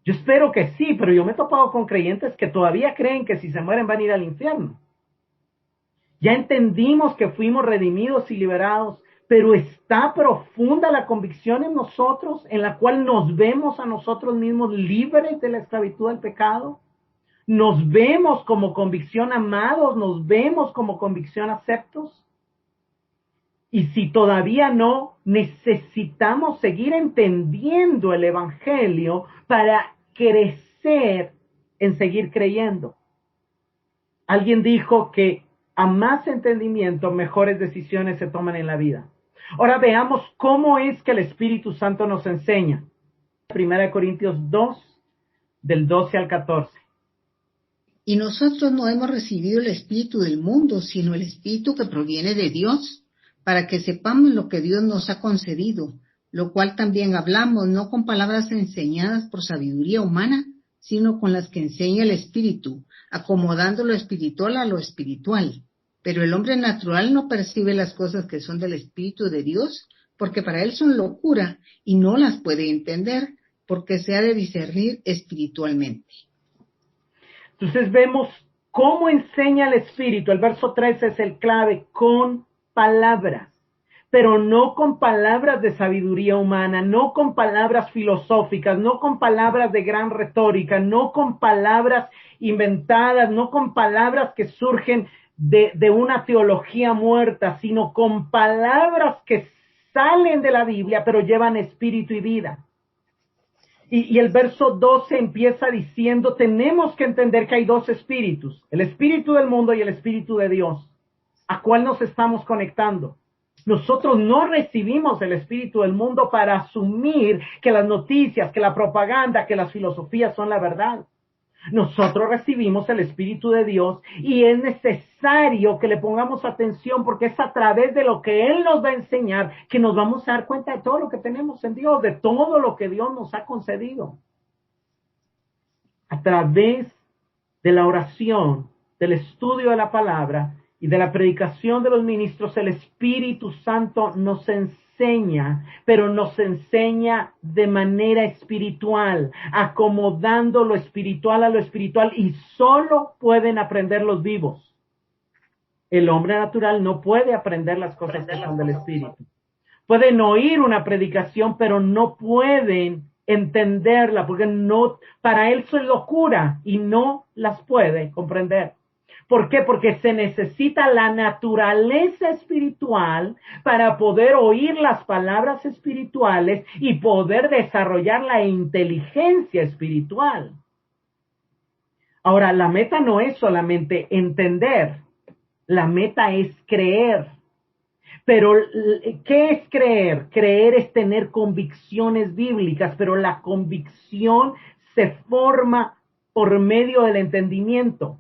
Yo espero que sí, pero yo me he topado con creyentes que todavía creen que si se mueren van a ir al infierno. Ya entendimos que fuimos redimidos y liberados, pero está profunda la convicción en nosotros, en la cual nos vemos a nosotros mismos libres de la esclavitud del pecado. Nos vemos como convicción amados, nos vemos como convicción aceptos. Y si todavía no, necesitamos seguir entendiendo el Evangelio para crecer en seguir creyendo. Alguien dijo que a más entendimiento, mejores decisiones se toman en la vida. Ahora veamos cómo es que el Espíritu Santo nos enseña. 1 Corintios 2, del 12 al 14. Y nosotros no hemos recibido el Espíritu del mundo, sino el Espíritu que proviene de Dios, para que sepamos lo que Dios nos ha concedido, lo cual también hablamos, no con palabras enseñadas por sabiduría humana, sino con las que enseña el Espíritu, acomodando lo espiritual a lo espiritual. Pero el hombre natural no percibe las cosas que son del Espíritu de Dios, porque para él son locura y no las puede entender, porque se ha de discernir espiritualmente. Entonces vemos cómo enseña el Espíritu. El verso 13 es el clave, con palabras, pero no con palabras de sabiduría humana, no con palabras filosóficas, no con palabras de gran retórica, no con palabras inventadas, no con palabras que surgen de una teología muerta, sino con palabras que salen de la Biblia, pero llevan espíritu y vida. Y el verso 12 empieza diciendo, tenemos que entender que hay dos espíritus, el espíritu del mundo y el espíritu de Dios. ¿A cuál nos estamos conectando? Nosotros no recibimos el espíritu del mundo para asumir que las noticias, que la propaganda, que las filosofías son la verdad. Nosotros recibimos el espíritu de Dios y es necesario que le pongamos atención porque es a través de lo que Él nos va a enseñar que nos vamos a dar cuenta de todo lo que tenemos en Dios, de todo lo que Dios nos ha concedido. A través de la oración, del estudio de la palabra y de la predicación de los ministros, el Espíritu Santo nos enseña, pero nos enseña de manera espiritual, acomodando lo espiritual a lo espiritual, y solo pueden aprender los vivos. El hombre natural no puede aprender las cosas que son del Espíritu. Pueden oír una predicación, pero no pueden entenderla, porque no, para él son locura y no las puede comprender. ¿Por qué? Porque se necesita la naturaleza espiritual para poder oír las palabras espirituales y poder desarrollar la inteligencia espiritual. Ahora, la meta no es solamente entender, la meta es creer. Pero, ¿qué es creer? Creer es tener convicciones bíblicas, pero la convicción se forma por medio del entendimiento.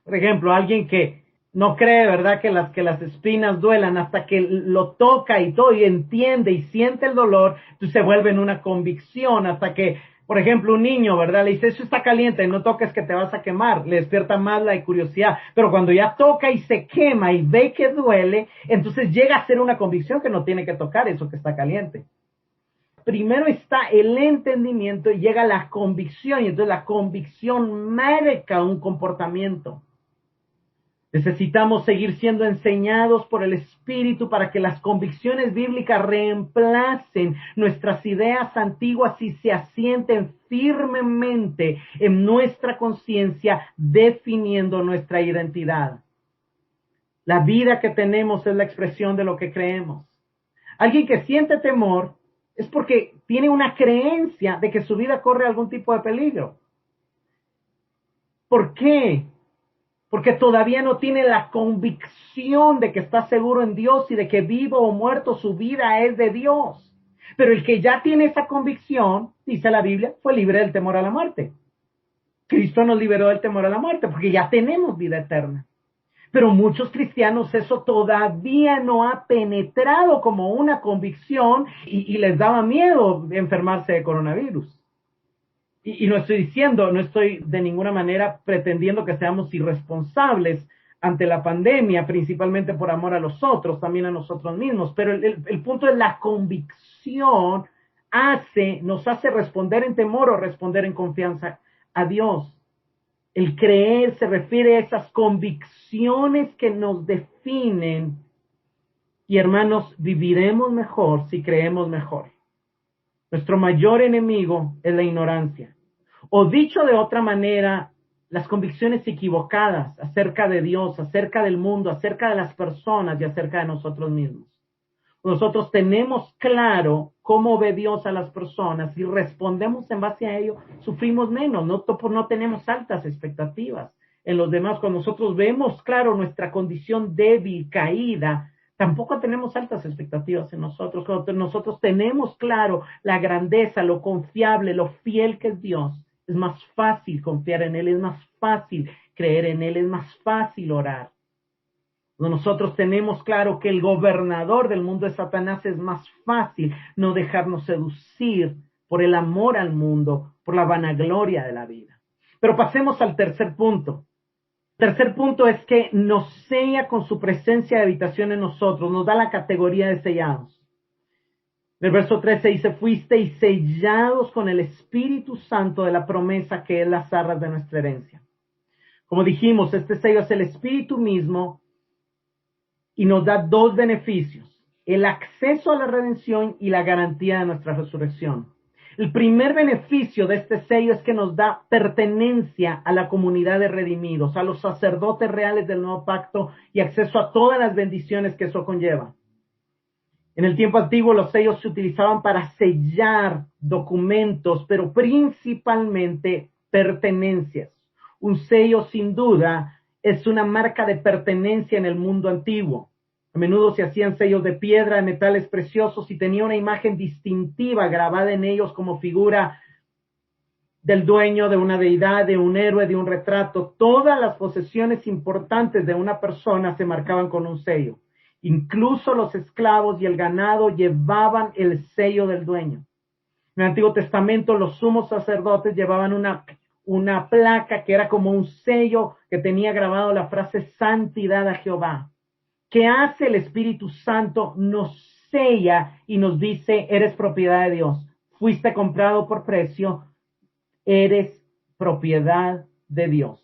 Por ejemplo, alguien que no cree, ¿verdad?, que las espinas duelan hasta que lo toca y todo, y entiende y siente el dolor, entonces se vuelve en una convicción hasta que, por ejemplo, un niño, ¿verdad?, le dice, eso está caliente, no toques que te vas a quemar, le despierta más la curiosidad, pero cuando ya toca y se quema y ve que duele, entonces llega a ser una convicción que no tiene que tocar eso que está caliente. Primero está el entendimiento y llega la convicción, y entonces la convicción marca un comportamiento. Necesitamos seguir siendo enseñados por el Espíritu para que las convicciones bíblicas reemplacen nuestras ideas antiguas y se asienten firmemente en nuestra conciencia, definiendo nuestra identidad. La vida que tenemos es la expresión de lo que creemos. Alguien que siente temor es porque tiene una creencia de que su vida corre algún tipo de peligro. ¿Por qué? Porque todavía no tiene la convicción de que está seguro en Dios y de que vivo o muerto su vida es de Dios. Pero el que ya tiene esa convicción, dice la Biblia, fue libre del temor a la muerte. Cristo nos liberó del temor a la muerte porque ya tenemos vida eterna. Pero muchos cristianos eso todavía no ha penetrado como una convicción y les daba miedo enfermarse de coronavirus. Y no estoy de ninguna manera pretendiendo que seamos irresponsables ante la pandemia, principalmente por amor a los otros, también a nosotros mismos. Pero el punto es la convicción nos hace responder en temor o responder en confianza a Dios. El creer se refiere a esas convicciones que nos definen. Y hermanos, viviremos mejor si creemos mejor. Nuestro mayor enemigo es la ignorancia. O dicho de otra manera, las convicciones equivocadas acerca de Dios, acerca del mundo, acerca de las personas y acerca de nosotros mismos. Nosotros tenemos claro cómo ve Dios a las personas y respondemos en base a ello, sufrimos menos, no tenemos altas expectativas en los demás. Cuando nosotros vemos claro nuestra condición débil, caída, tampoco tenemos altas expectativas en nosotros. Cuando nosotros tenemos claro la grandeza, lo confiable, lo fiel que es Dios, es más fácil confiar en Él, es más fácil creer en Él, es más fácil orar. Cuando nosotros tenemos claro que el gobernador del mundo es Satanás, es más fácil no dejarnos seducir por el amor al mundo, por la vanagloria de la vida. Pero pasemos al tercer punto. Tercer punto es que nos sella con su presencia de habitación en nosotros, nos da la categoría de sellados. En el verso 13 dice, fuisteis sellados con el Espíritu Santo de la promesa que es las arras de nuestra herencia. Como dijimos, este sello es el Espíritu mismo y nos da dos beneficios, el acceso a la redención y la garantía de nuestra resurrección. El primer beneficio de este sello es que nos da pertenencia a la comunidad de redimidos, a los sacerdotes reales del nuevo pacto y acceso a todas las bendiciones que eso conlleva. En el tiempo antiguo los sellos se utilizaban para sellar documentos, pero principalmente pertenencias. Un sello sin duda es una marca de pertenencia en el mundo antiguo. A menudo se hacían sellos de piedra, de metales preciosos y tenía una imagen distintiva grabada en ellos como figura del dueño, de una deidad, de un héroe, de un retrato. Todas las posesiones importantes de una persona se marcaban con un sello. Incluso los esclavos y el ganado llevaban el sello del dueño. En el Antiguo Testamento los sumos sacerdotes llevaban una placa que era como un sello que tenía grabado la frase santidad a Jehová. ¿Qué hace el Espíritu Santo? Nos sella y nos dice, eres propiedad de Dios. Fuiste comprado por precio, eres propiedad de Dios.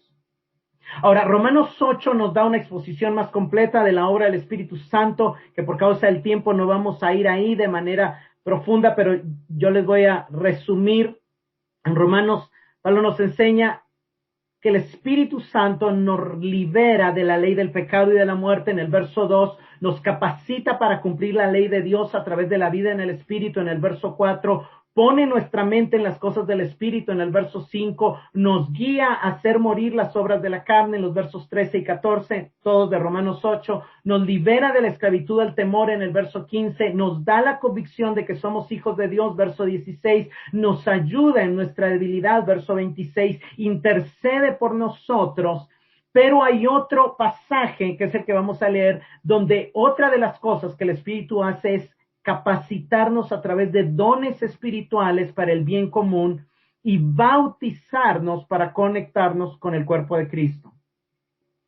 Ahora, Romanos 8 nos da una exposición más completa de la obra del Espíritu Santo, que por causa del tiempo no vamos a ir ahí de manera profunda, pero yo les voy a resumir. En Romanos, Pablo nos enseña que el Espíritu Santo nos libera de la ley del pecado y de la muerte. En el verso 2 nos capacita para cumplir la ley de Dios a través de la vida en el Espíritu. En el verso 4 pone nuestra mente en las cosas del Espíritu. En el verso 5 nos guía a hacer morir las obras de la carne. En los versos 13 y 14, todos de Romanos 8, nos libera de la esclavitud al temor. En el verso 15 nos da la convicción de que somos hijos de Dios. Verso 16 nos ayuda en nuestra debilidad. Verso 26 intercede por nosotros. Pero hay otro pasaje, que es el que vamos a leer, donde otra de las cosas que el Espíritu hace es capacitarnos a través de dones espirituales para el bien común y bautizarnos para conectarnos con el cuerpo de Cristo.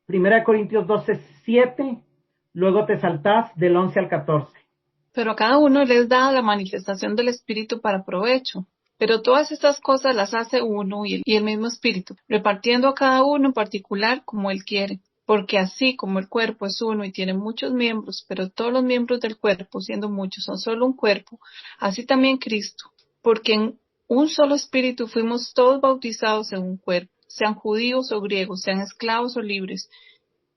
1 Corintios 12:7, luego te saltás del 11 al 14. Pero a cada uno les da la manifestación del Espíritu para provecho. Pero todas estas cosas las hace uno y el mismo Espíritu, repartiendo a cada uno en particular como Él quiere. Porque así como el cuerpo es uno y tiene muchos miembros, pero todos los miembros del cuerpo, siendo muchos, son solo un cuerpo, así también Cristo. Porque en un solo Espíritu fuimos todos bautizados en un cuerpo, sean judíos o griegos, sean esclavos o libres,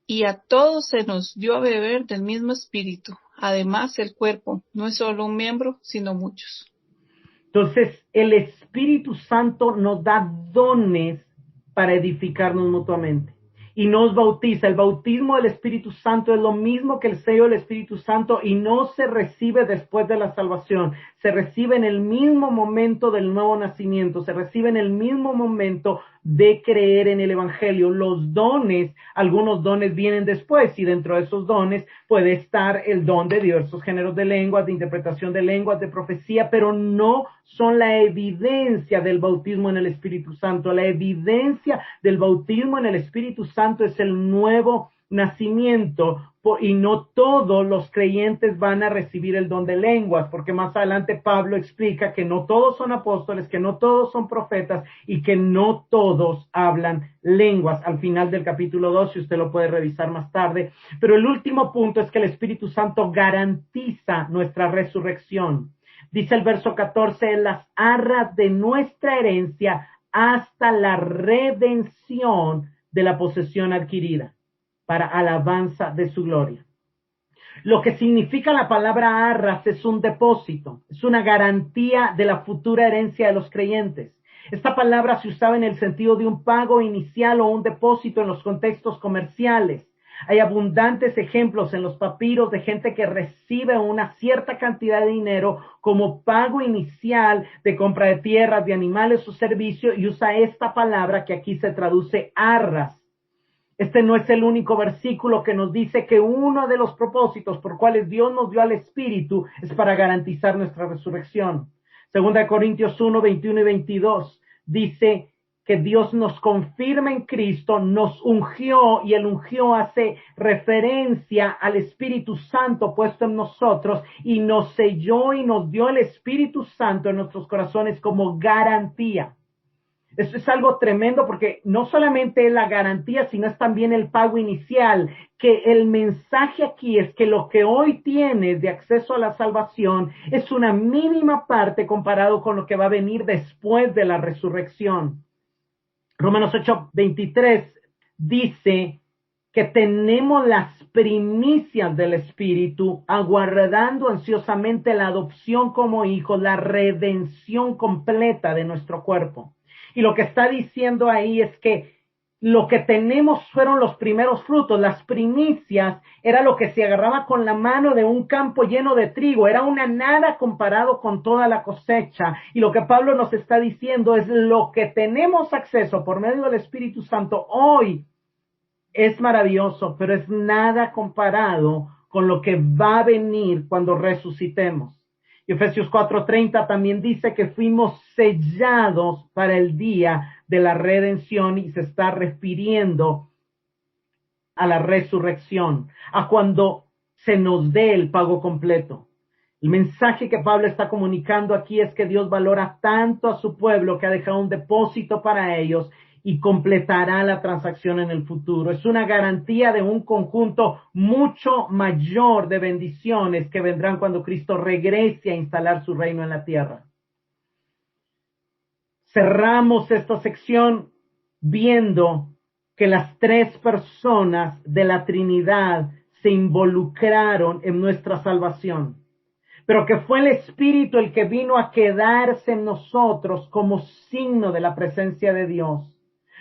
y a todos se nos dio a beber del mismo Espíritu. Además, el cuerpo no es solo un miembro, sino muchos. Entonces, el Espíritu Santo nos da dones para edificarnos mutuamente y nos bautiza. El bautismo del Espíritu Santo es lo mismo que el sello del Espíritu Santo y no se recibe después de la salvación. Se recibe en el mismo momento del nuevo nacimiento, se recibe en el mismo momento de creer en el Evangelio. Los dones, algunos dones vienen después y dentro de esos dones puede estar el don de diversos géneros de lenguas, de interpretación de lenguas, de profecía, pero no son la evidencia del bautismo en el Espíritu Santo. La evidencia del bautismo en el Espíritu Santo es el nuevo nacimiento, y no todos los creyentes van a recibir el don de lenguas, porque más adelante Pablo explica que no todos son apóstoles, que no todos son profetas y que no todos hablan lenguas al final del capítulo 2, y usted lo puede revisar más tarde. Pero el último punto es que el Espíritu Santo garantiza nuestra resurrección. Dice el verso 14, las arras de nuestra herencia hasta la redención de la posesión adquirida, para alabanza de su gloria. Lo que significa la palabra arras es un depósito, es una garantía de la futura herencia de los creyentes. Esta palabra se usaba en el sentido de un pago inicial o un depósito en los contextos comerciales. Hay abundantes ejemplos en los papiros de gente que recibe una cierta cantidad de dinero como pago inicial de compra de tierras, de animales o servicios, y usa esta palabra que aquí se traduce arras. Este no es el único versículo que nos dice que uno de los propósitos por cuales Dios nos dio al Espíritu es para garantizar nuestra resurrección. 2 Corintios 1, 21 y 22 dice que Dios nos confirma en Cristo, nos ungió, y el ungió hace referencia al Espíritu Santo puesto en nosotros, y nos selló y nos dio el Espíritu Santo en nuestros corazones como garantía. Esto es algo tremendo porque no solamente es la garantía, sino es también el pago inicial, que el mensaje aquí es que lo que hoy tienes de acceso a la salvación es una mínima parte comparado con lo que va a venir después de la resurrección. Romanos 8:23 dice que tenemos las primicias del Espíritu, aguardando ansiosamente la adopción como hijos, la redención completa de nuestro cuerpo. Y lo que está diciendo ahí es que lo que tenemos fueron los primeros frutos. Las primicias era lo que se agarraba con la mano de un campo lleno de trigo. Era una nada comparado con toda la cosecha. Y lo que Pablo nos está diciendo es lo que tenemos acceso por medio del Espíritu Santo hoy es maravilloso, pero es nada comparado con lo que va a venir cuando resucitemos. Y Efesios 4:30 también dice que fuimos sellados para el día de la redención, y se está refiriendo a la resurrección, a cuando se nos dé el pago completo. El mensaje que Pablo está comunicando aquí es que Dios valora tanto a su pueblo que ha dejado un depósito para ellos, y completará la transacción en el futuro. Es una garantía de un conjunto mucho mayor de bendiciones que vendrán cuando Cristo regrese a instalar su reino en la tierra. Cerramos esta sección viendo que las tres personas de la Trinidad se involucraron en nuestra salvación, pero que fue el Espíritu el que vino a quedarse en nosotros como signo de la presencia de Dios,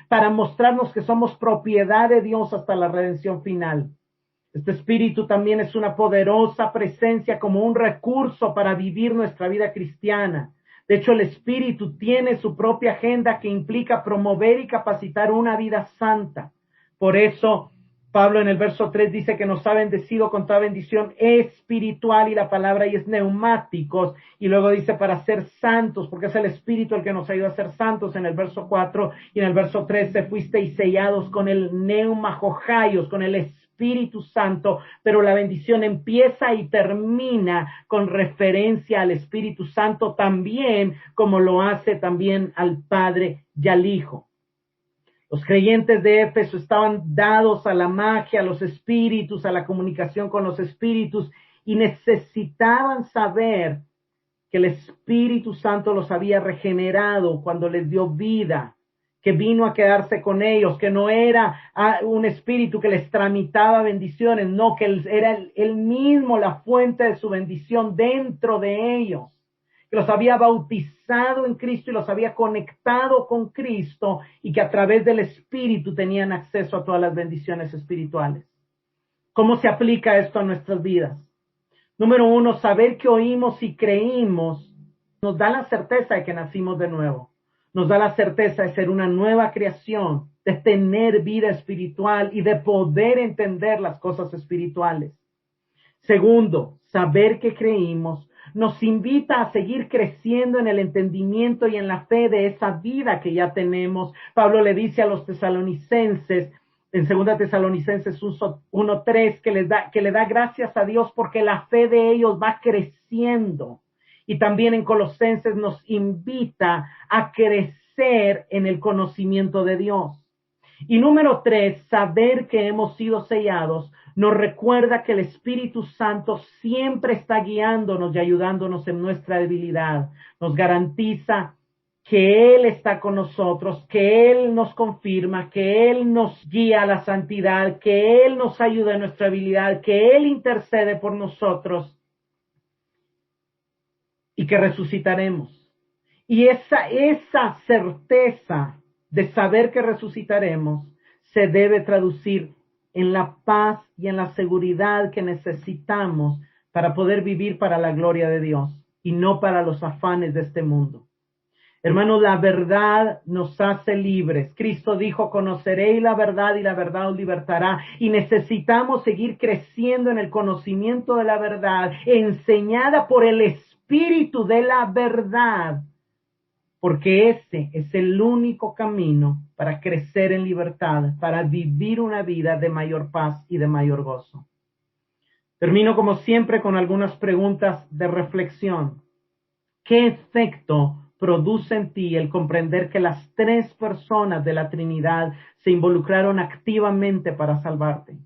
para mostrarnos que somos propiedad de Dios hasta la redención final. Este Espíritu también es una poderosa presencia como un recurso para vivir nuestra vida cristiana. De hecho, el Espíritu tiene su propia agenda que implica promover y capacitar una vida santa. Por eso, Pablo en el verso 3 dice que nos ha bendecido con toda bendición espiritual, y la palabra ahí es neumáticos, y luego dice para ser santos, porque es el Espíritu el que nos ayuda a ser santos en el verso 4, y en el verso 13 fuisteis sellados con el neumajojaios, con el Espíritu Santo, pero la bendición empieza y termina con referencia al Espíritu Santo también, como lo hace también al Padre y al Hijo. Los creyentes de Éfeso estaban dados a la magia, a los espíritus, a la comunicación con los espíritus, y necesitaban saber que el Espíritu Santo los había regenerado cuando les dio vida, que vino a quedarse con ellos, que no era un espíritu que les tramitaba bendiciones, no, que era él mismo la fuente de su bendición dentro de ellos, que los había bautizado en Cristo y los había conectado con Cristo, y que a través del Espíritu tenían acceso a todas las bendiciones espirituales. ¿Cómo se aplica esto a nuestras vidas? Número 1, saber que oímos y creímos nos da la certeza de que nacimos de nuevo. Nos da la certeza de ser una nueva creación, de tener vida espiritual y de poder entender las cosas espirituales. Segundo, saber que creímos nos invita a seguir creciendo en el entendimiento y en la fe de esa vida que ya tenemos. Pablo le dice a los tesalonicenses, en 2 Tesalonicenses 1:3, que le da gracias a Dios porque la fe de ellos va creciendo. Y también en Colosenses nos invita a crecer en el conocimiento de Dios. Y número 3, saber que hemos sido sellados nos recuerda que el Espíritu Santo siempre está guiándonos y ayudándonos en nuestra debilidad. Nos garantiza que Él está con nosotros, que Él nos confirma, que Él nos guía a la santidad, que Él nos ayuda en nuestra debilidad, que Él intercede por nosotros y que resucitaremos. Y esa certeza de saber que resucitaremos se debe traducir en la paz y en la seguridad que necesitamos para poder vivir para la gloria de Dios y no para los afanes de este mundo. Hermanos, la verdad nos hace libres. Cristo dijo, conoceréis la verdad y la verdad os libertará. Y necesitamos seguir creciendo en el conocimiento de la verdad, enseñada por el Espíritu de la verdad, porque ese es el único camino para crecer en libertad, para vivir una vida de mayor paz y de mayor gozo. Termino como siempre con algunas preguntas de reflexión. ¿Qué efecto produce en ti el comprender que las tres personas de la Trinidad se involucraron activamente para salvarte?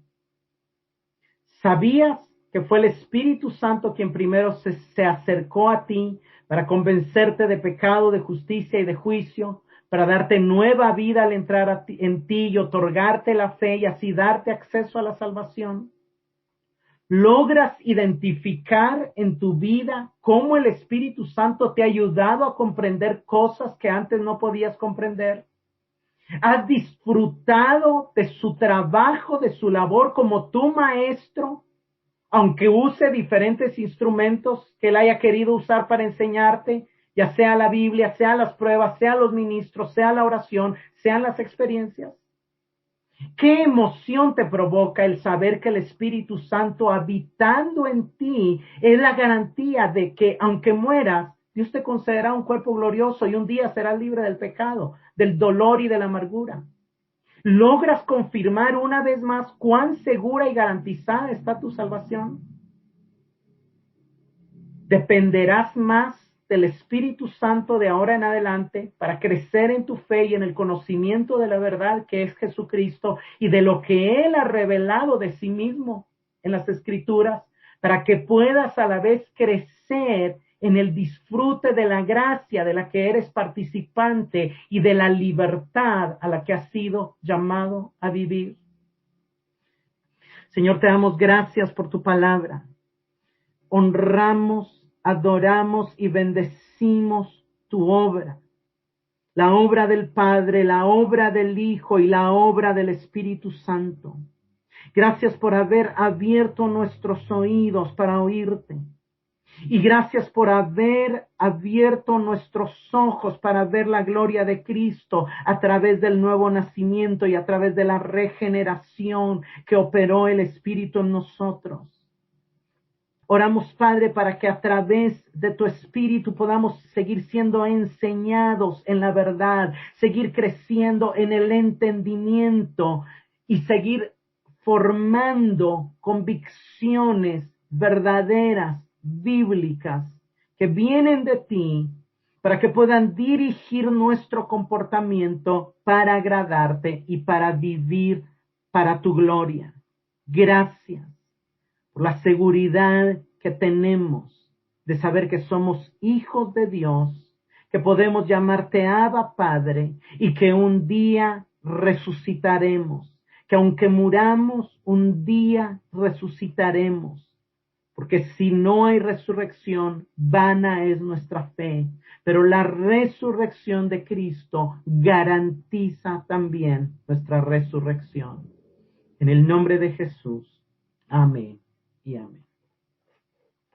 ¿Sabías que fue el Espíritu Santo quien primero se acercó a ti para convencerte de pecado, de justicia y de juicio, para darte nueva vida al entrar en ti y otorgarte la fe y así darte acceso a la salvación? ¿Logras identificar en tu vida cómo el Espíritu Santo te ha ayudado a comprender cosas que antes no podías comprender? ¿Has disfrutado de su trabajo, de su labor como tu maestro, aunque use diferentes instrumentos que él haya querido usar para enseñarte, ya sea la Biblia, sea las pruebas, sea los ministros, sea la oración, sean las experiencias? ¿Qué emoción te provoca el saber que el Espíritu Santo habitando en ti es la garantía de que aunque mueras, Dios te concederá un cuerpo glorioso y un día serás libre del pecado, del dolor y de la amargura? ¿Logras confirmar una vez más cuán segura y garantizada está tu salvación? ¿Dependerás más del Espíritu Santo de ahora en adelante para crecer en tu fe y en el conocimiento de la verdad que es Jesucristo y de lo que Él ha revelado de sí mismo en las Escrituras, para que puedas a la vez crecer en el disfrute de la gracia de la que eres participante y de la libertad a la que has sido llamado a vivir. Señor, te damos gracias por tu palabra. Honramos, adoramos y bendecimos tu obra, la obra del Padre, la obra del Hijo y la obra del Espíritu Santo. Gracias por haber abierto nuestros oídos para oírte. Y gracias por haber abierto nuestros ojos para ver la gloria de Cristo a través del nuevo nacimiento y a través de la regeneración que operó el Espíritu en nosotros. Oramos, Padre, para que a través de tu Espíritu podamos seguir siendo enseñados en la verdad, seguir creciendo en el entendimiento y seguir formando convicciones verdaderas, bíblicas, que vienen de ti, para que puedan dirigir nuestro comportamiento para agradarte y para vivir para tu gloria. Gracias por la seguridad que tenemos de saber que somos hijos de Dios, que podemos llamarte Abba Padre y que un día resucitaremos, que aunque muramos, un día resucitaremos. Porque si no hay resurrección, vana es nuestra fe. Pero la resurrección de Cristo garantiza también nuestra resurrección. En el nombre de Jesús. Amén y amén.